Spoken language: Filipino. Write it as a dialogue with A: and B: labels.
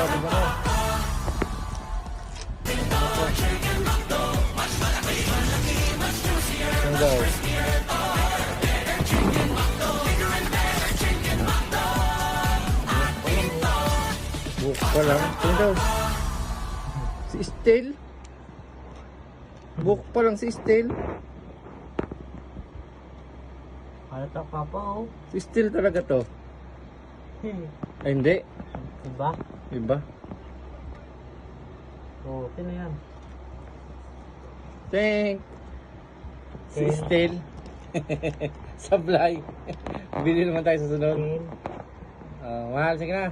A: natin ano. Yan daw. Buhok pa lang. Yan daw. Si Estel. Buhok pa lang si Estel.
B: Halata ka pa oh.
A: Si Estel talaga to. Ay hindi.
B: Diba?
A: Iba.
B: Oo, okay na yan.
A: Thank. Si
B: Okay.
A: Estel. Sablay. Bili naman tayo sa sunod.
B: Okay.
A: Mahal, sige na.